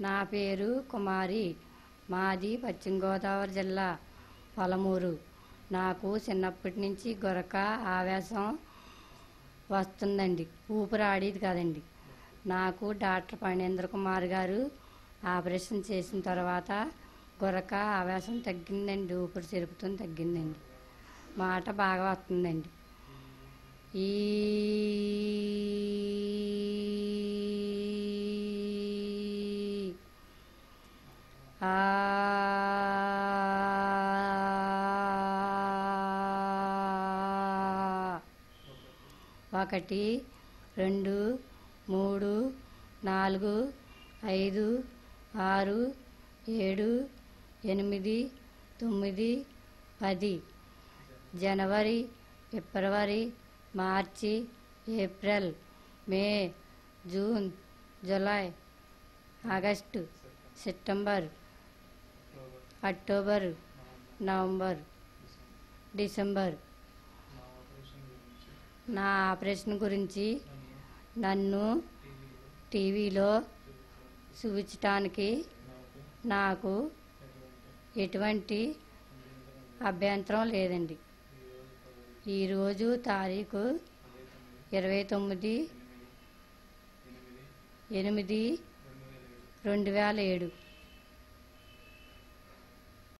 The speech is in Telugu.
నా పేరు కుమారి. మాది పశ్చిమ గోదావరి జిల్లా పలమూరు. నాకు చిన్నప్పటి నుంచి గురక ఆవేశం వస్తుందండి. ఊపిరి ఆడేది కాదండి. నాకు డాక్టర్ ఫణీంద్ర కుమార్ గారు ఆపరేషన్ చేసిన తర్వాత గురక ఆవేశం తగ్గిందండి. ఊపిరి చెరుపుతుంది తగ్గిందండి. మాట బాగా వస్తుందండి. ఈ ఒకటి 2 3 4 5 6 7 8 9 10 జనవరి, ఫిబ్రవరి, మార్చి, April, May, June, July, August, September, October, November, December. నా ఆపరేషన్ గురించి నన్ను టీవీలో చూపించటానికి నాకు ఎటువంటి అభ్యంతరం లేదండి. ఈరోజు తారీఖు 29/8/2007.